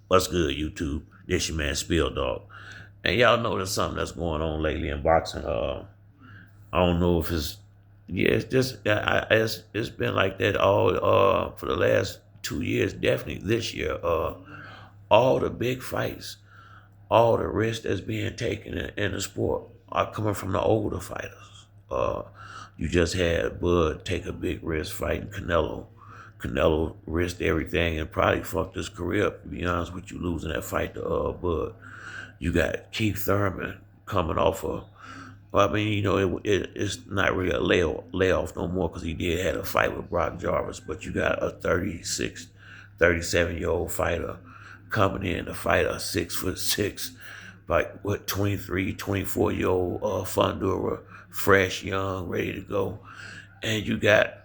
What's good, YouTube? This your man Spill Dog. And y'all know there's something that's going on lately in boxing. I don't know if it's it's just it's been like that all for the last 2 years, definitely this year. All the big fights, all the risks that's being taken in the sport are coming from the older fighters. You just had Bud take a big risk fighting Canelo. Canelo risked everything and probably fucked his career up, to be honest with you, losing that fight to Bud. You got Keith Thurman coming off of, well, I mean, it's not really a layoff no more because he did had a fight with Brock Jarvis, but you got a 36, 37-year-old fighter coming in to fight a 6'6", like what 23, 24-year-old Fundura, fresh, young, ready to go, and you got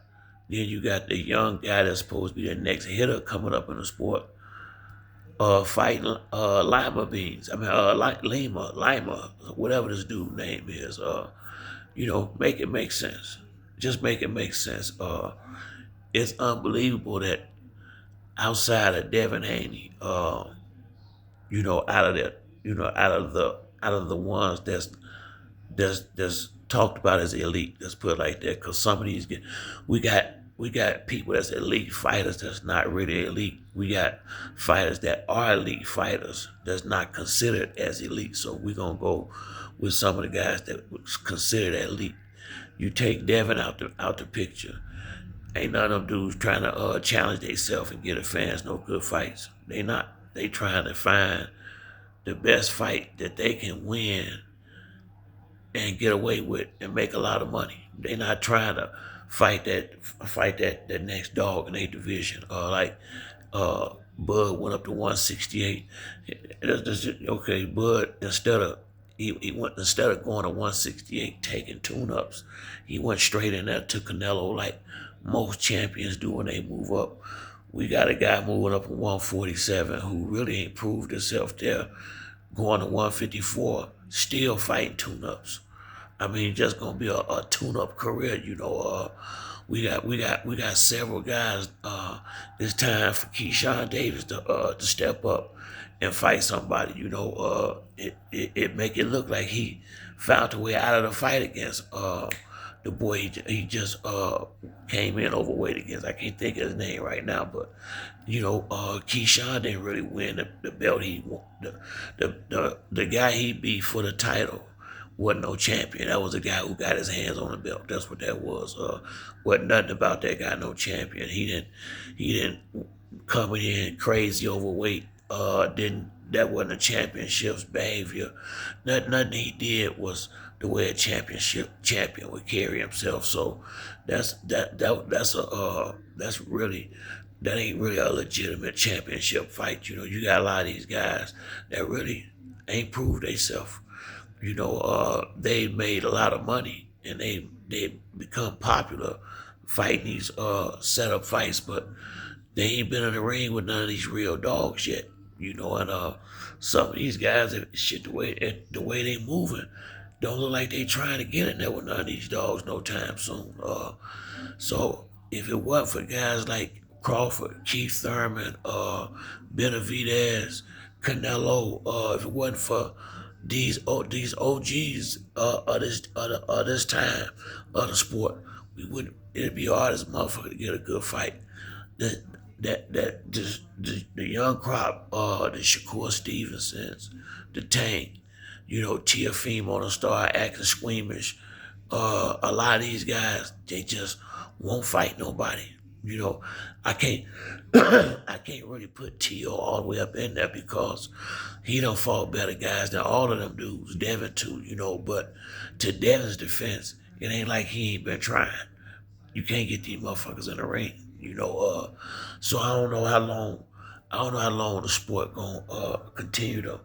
the young guy that's supposed to be the next hitter coming up in the sport, fighting Lima Beans. I mean, Lima, whatever this dude's name is. Make it make sense. Just make it make sense. It's unbelievable that outside of Devin Haney, out of that, out of the ones that's talked about as elite. Let's put it like that, because some of these we got we got people that's elite fighters that's not really elite. We got fighters that are elite fighters that's not considered as elite. So we're gonna go with some of the guys that was considered elite. You take Devin out the picture. Ain't none of them dudes trying to challenge themselves and get the fans no good fights. They not. They trying to find the best fight that they can win and get away with and make a lot of money. They not trying to fight that next dog in their division. Bud went up to 168. Okay, Bud he went instead of going to 168 taking tune-ups, he went straight in there to Canelo like most champions do when they move up. We got a guy moving up at 147 who really ain't proved himself there, going to 154, still fighting tune-ups. I mean, just gonna be a tune-up career, we got several guys. It's time for Keyshawn Davis to step up and fight somebody. It make it look like he found a way out of the fight against the boy he just came in overweight against. I can't think of his name right now, but Keyshawn didn't really win the belt. The guy he beat for the title wasn't no champion. That was a guy who got his hands on the belt. That's what that was. Wasn't nothing about that guy no champion. He didn't come in crazy overweight. Didn't That wasn't a championship's behavior. Nothing he did was the way a champion would carry himself. So that ain't really a legitimate championship fight. You got a lot of these guys that really ain't proved themselves. They made a lot of money and they become popular fighting these setup fights, but they ain't been in the ring with none of these real dogs yet. And some of these guys, shit, the way they moving, don't look like they trying to get in there with none of these dogs no time soon. So if it wasn't for guys like Crawford, Keith Thurman, Benavidez, Canelo, if it wasn't for these OGs this time of the sport, it'd be hard as a motherfucker to get a good fight. The young crop, the Shakur Stevensons, the Tank, Tiafimo to start acting squeamish. A lot of these guys, they just won't fight nobody. I can't I can't really put T.O. all the way up in there because he done fought better guys than all of them dudes, Devin too, but to Devin's defense, it ain't like he ain't been trying. You can't get these motherfuckers in the ring, so I don't know how long the sport gonna continue to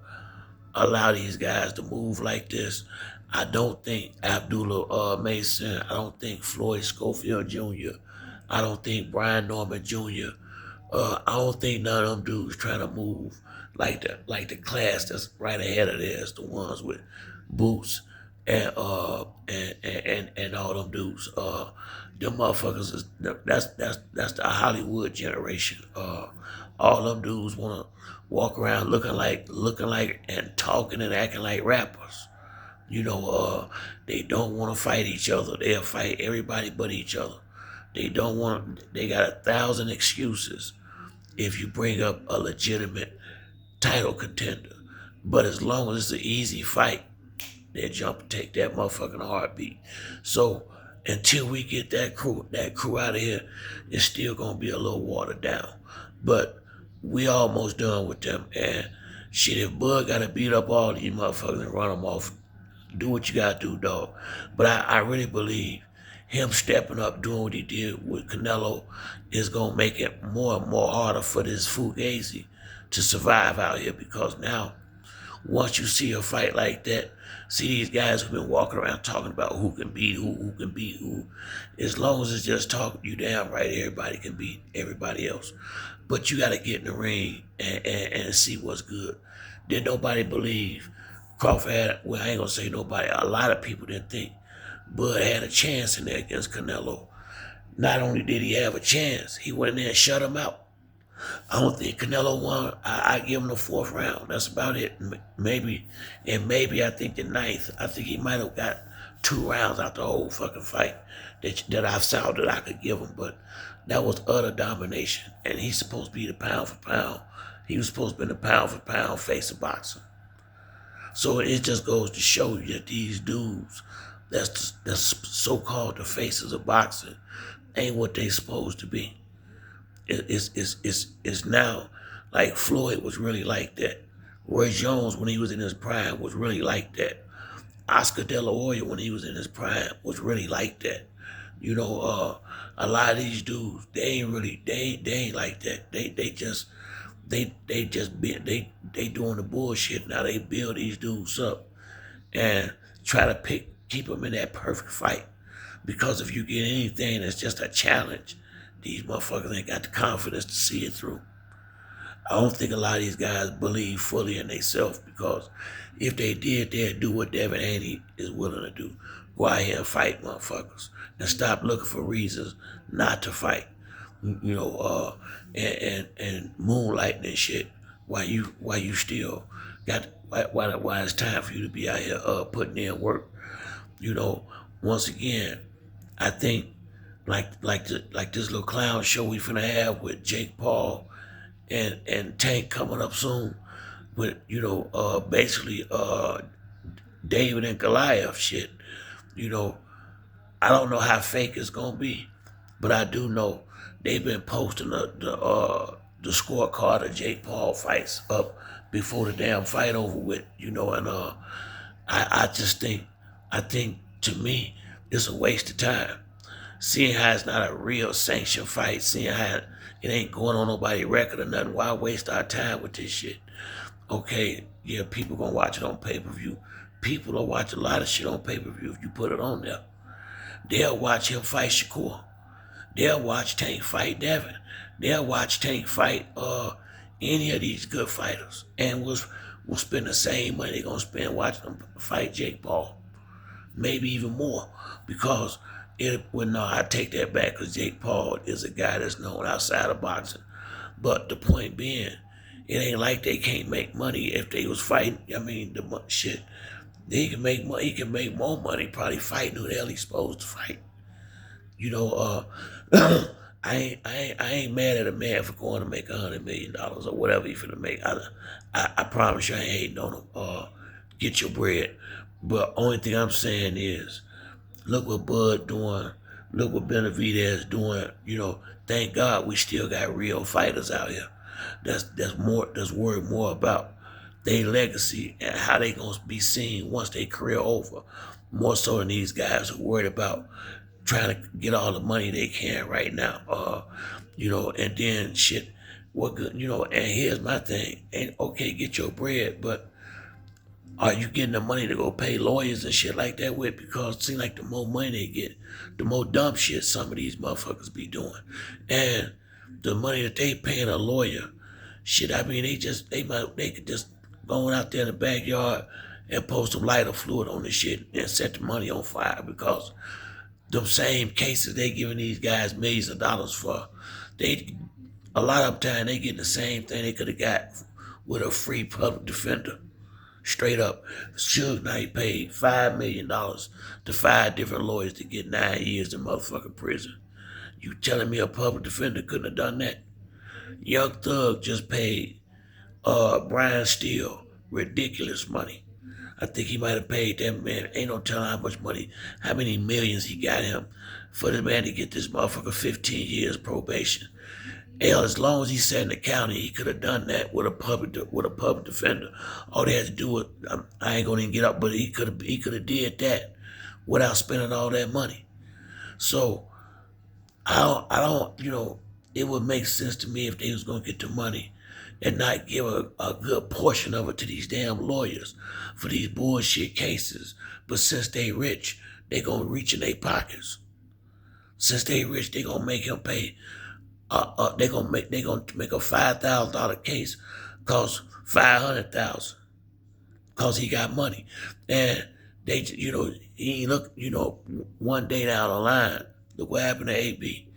allow these guys to move like this. I don't think Abdullah Mason, I don't think Floyd Schofield Jr., I don't think Brian Norman Jr., I don't think none of them dudes trying to move like the class that's right ahead of theirs, the ones with boots and all them dudes. Them motherfuckers that's the Hollywood generation. All them dudes wanna walk around looking like and talking and acting like rappers. They don't want to fight each other. They'll fight everybody but each other. They got 1,000 excuses if you bring up a legitimate title contender. But as long as it's an easy fight, they'll jump and take that motherfucking heartbeat. So until we get that crew out of here, it's still gonna be a little watered down. But we almost done with them. And shit, if Bud gotta beat up all these motherfuckers and run them off, do what you gotta do, dog. But I really believe him stepping up, doing what he did with Canelo, is gonna make it more and more harder for this Fugazi to survive out here, because now, once you see a fight like that, see these guys who've been walking around talking about who can beat who can beat who. As long as it's just talking, you damn right everybody can beat everybody else. But you gotta get in the ring and see what's good. Did nobody believe Crawford had, well, I ain't gonna say nobody, a lot of people didn't think Bud had a chance in there against Canelo. Not only did he have a chance, he went in there and shut him out. I don't think Canelo won. I give him the 4th round. That's about it. Maybe I think the 9th. I think he might have got 2 rounds out the whole fucking fight that I saw that I could give him. But that was utter domination. And he's supposed to be the pound for pound. He was supposed to be the pound for pound face of boxing. So it just goes to show you that these dudes, that's so-called the faces of boxing, ain't what they supposed to be. It's now like Floyd was really like that. Roy Jones, when he was in his prime, was really like that. Oscar De La Hoya, when he was in his prime, was really like that. A lot of these dudes, they ain't like that. They doing the bullshit. Now they build these dudes up and try to keep them in that perfect fight. Because if you get anything that's just a challenge, these motherfuckers ain't got the confidence to see it through. I don't think a lot of these guys believe fully in themselves, because if they did, they'd do what Devin Haney is willing to do. Go out here and fight motherfuckers and stop looking for reasons not to fight. And moonlighting and shit while you still got why it's time for you to be out here putting in work. Once again, I think like this little clown show we finna have with Jake Paul and Tank coming up soon with basically David and Goliath shit. I don't know how fake it's gonna be, but I do know they've been posting the scorecard of Jake Paul fights up before the damn fight over with, and I think to me it's a waste of time. Seeing how it's not a real sanctioned fight, seeing how it ain't going on nobody's record or nothing, why waste our time with this shit? Okay, yeah, people gonna watch it on pay-per-view. People will watch a lot of shit on pay-per-view if you put it on there. They'll watch him fight Shakur. They'll watch Tank fight Devin. They'll watch Tank fight any of these good fighters. And we'll spend the same money they're gonna spend watching them fight Jake Paul. Maybe even more, because I take that back, because Jake Paul is a guy that's known outside of boxing. But the point being, it ain't like they can't make money if they was fighting. I mean, shit, he can make money. He can make more money probably fighting who the hell he's supposed to fight. I ain't mad at a man for going to make $100 million or whatever he's finna make. I promise you, I ain't hating on him. Get your bread. But only thing I'm saying is, look what Bud doing. Look what Benavidez doing. Thank God we still got real fighters out here. That's worried more about their legacy and how they gonna be seen once their career over. More so than these guys who worried about trying to get all the money they can right now. And then shit, what good, and here's my thing. And okay, get your bread, but are you getting the money to go pay lawyers and shit like that with? Because it seems like the more money they get, the more dumb shit some of these motherfuckers be doing. And the money that they paying a lawyer, shit, I mean, they could just go out there in the backyard and post some lighter fluid on this shit and set the money on fire, because them same cases they giving these guys millions of dollars for, A lot of time they get the same thing they could have got with a free public defender. Straight up. Suge Knight paid $5 million to 5 different lawyers to get 9 years in motherfucking prison. You telling me a public defender couldn't have done that? Young Thug just paid Brian Steele ridiculous money. I think he might have paid that man. Ain't no telling how much money, how many millions he got him for the man to get this motherfucker 15 years probation. Hell, as long as he sat in the county, he could have done that with a public defender. All they had to do was, I ain't gonna even get up, but he could have did that without spending all that money. So I don't, it would make sense to me if they was gonna get the money and not give a good portion of it to these damn lawyers for these bullshit cases. But since they rich, they gonna reach in their pockets. Since they rich, they gonna make him pay. They gonna make a $5,000 case cost 500,000 cause he got money, and he look one day down the line. Look what happened to AB.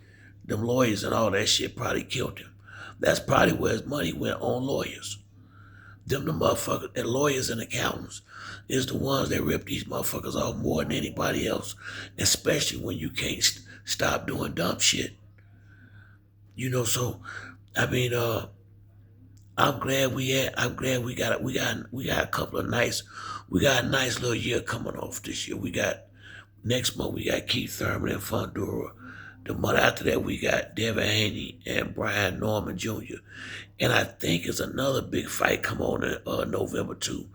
Them lawyers and all that shit probably killed him. That's probably where his money went, on lawyers. Them the motherfuckers, and lawyers and accountants is the ones that rip these motherfuckers off more than anybody else, especially when you can't stop doing dumb shit. So I mean, I'm glad we got a couple of we got a nice little year coming off this year. We got next month we got Keith Thurman and Fundora. The month after that we got Devin Haney and Brian Norman Jr. And I think it's another big fight come on in November too.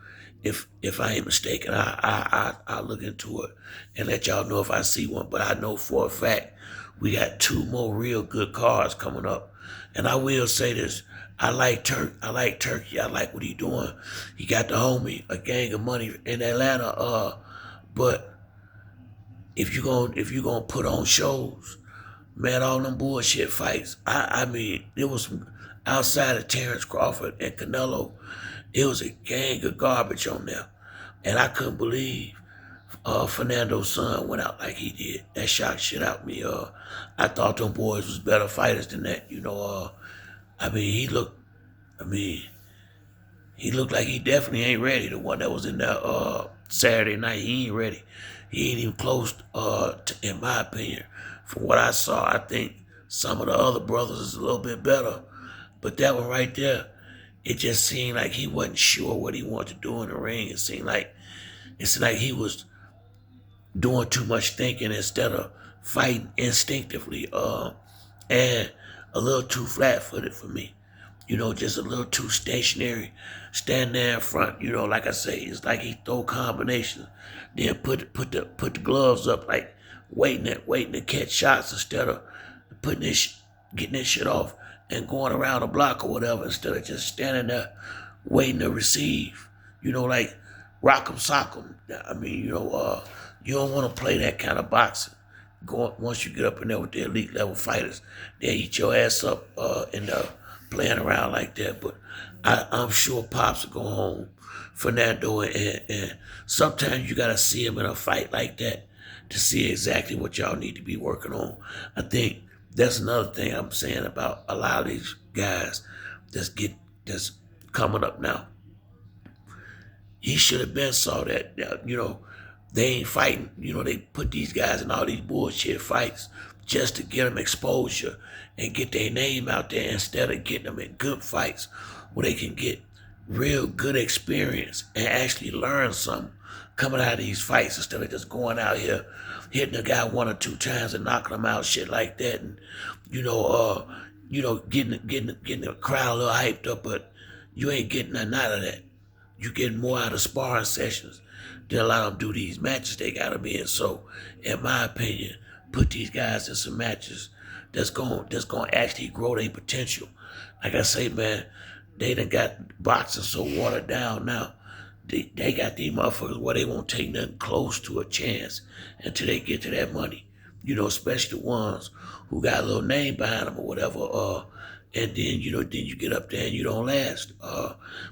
If I ain't mistaken, I'll look into it and let y'all know if I see one. But I know for a fact we got two more real good cards coming up. And I will say this. I like Turkey. I like what he doing. He got the homie, a gang of money in Atlanta. But if you gonna put on shows, man, all them bullshit fights. I mean, it was outside of Terrence Crawford and Canelo. It was a gang of garbage on there, and I couldn't believe Fernando's son went out like he did. That shocked shit out me. I thought them boys was better fighters than that. I mean, he looked like he definitely ain't ready. The one that was in there Saturday night, he ain't ready. He ain't even close, in my opinion. From what I saw, I think some of the other brothers is a little bit better. But that one right there, it just seemed like he wasn't sure what he wanted to do in the ring. It seemed like he was doing too much thinking instead of fighting instinctively, and a little too flat-footed for me. Just a little too stationary, stand there in front. Like I say, it's like he throw combinations, then put the gloves up, like waiting to catch shots instead of getting this shit off and going around the block or whatever, instead of just standing there waiting to receive. Like rock 'em, sock 'em. I mean, you don't want to play that kind of boxing. Once you get up in there with the elite level fighters, they eat your ass up in the playing around like that. But I'm sure Pops will go home, Fernando, and sometimes you gotta see him in a fight like that to see exactly what y'all need to be working on. I think that's another thing I'm saying about a lot of these guys that's coming up now. He should have been saw that, they ain't fighting. They put these guys in all these bullshit fights just to get them exposure and get their name out there, instead of getting them in good fights where they can get real good experience and actually learn something coming out of these fights, instead of just going out here hitting a guy one or two times and knocking him out, shit like that, and getting the crowd a little hyped up, but you ain't getting nothing out of that. You getting more out of sparring sessions than allow them to do these matches they gotta be in. So, in my opinion, put these guys in some matches that's going to actually grow their potential. Like I say, man, they done got boxing so watered down now. They got these motherfuckers where they won't take nothing close to a chance until they get to that money. Especially the ones who got a little name behind them or whatever. And then you get up there and you don't last,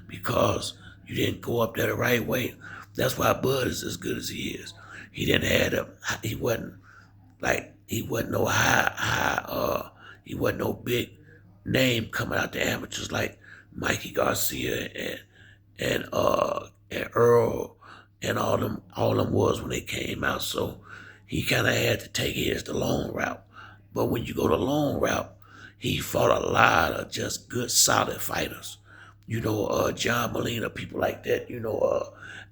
because you didn't go up there the right way. That's why Bud is as good as he is. He didn't have them. He wasn't no high. He wasn't no big name coming out the amateurs like Mikey Garcia and Earl and all them was when they came out. So he kind of had to take his the long route. But when you go the long route, he fought a lot of just good solid fighters. John Molina, people like that.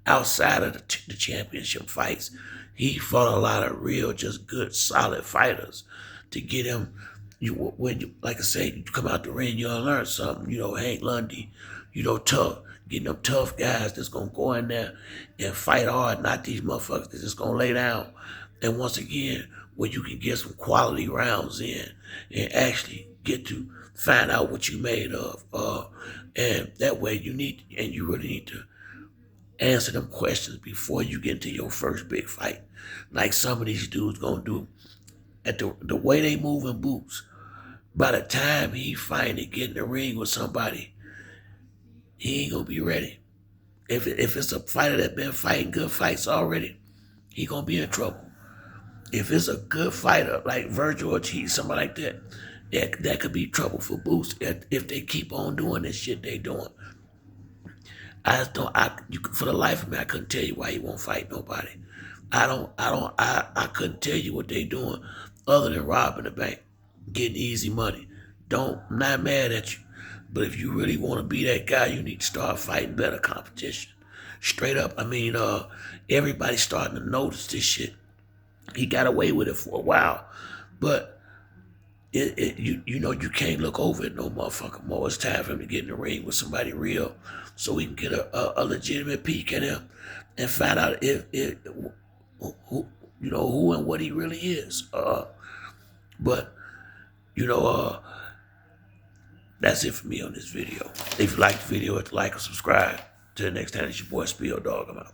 Outside of the championship fights, he fought a lot of real, just good solid fighters to get him. Like I say, you come out the ring, you'll learn something. Hank Lundy, tough. Getting them tough guys that's gonna go in there and fight hard, not these motherfuckers that's just gonna lay down. And once again, when you can get some quality rounds in and actually get to find out what you made of. And that way you really need to answer them questions before you get into your first big fight. Like some of these dudes gonna do. At the way they move in boots, by the time he finally get in the ring with somebody, he ain't gonna be ready. If it's a fighter that been fighting good fights already, he gonna be in trouble. If it's a good fighter like Virgil Ortiz, somebody like that could be trouble for Boots if they keep on doing this shit they doing. I just don't. For the life of me, I couldn't tell you why he won't fight nobody. I couldn't tell you what they doing other than robbing the bank, getting easy money. I'm not mad at you, but if you really want to be that guy, you need to start fighting better competition. Straight up, everybody's starting to notice this shit. He got away with it for a while, but you can't look over it no motherfucker more. It's time for him to get in the ring with somebody real, so we can get a legitimate peek at him and find out if who and what he really is. But that's it for me on this video. If you like the video, hit the like or subscribe. Till the next time, it's your boy Spill Dog. I'm out.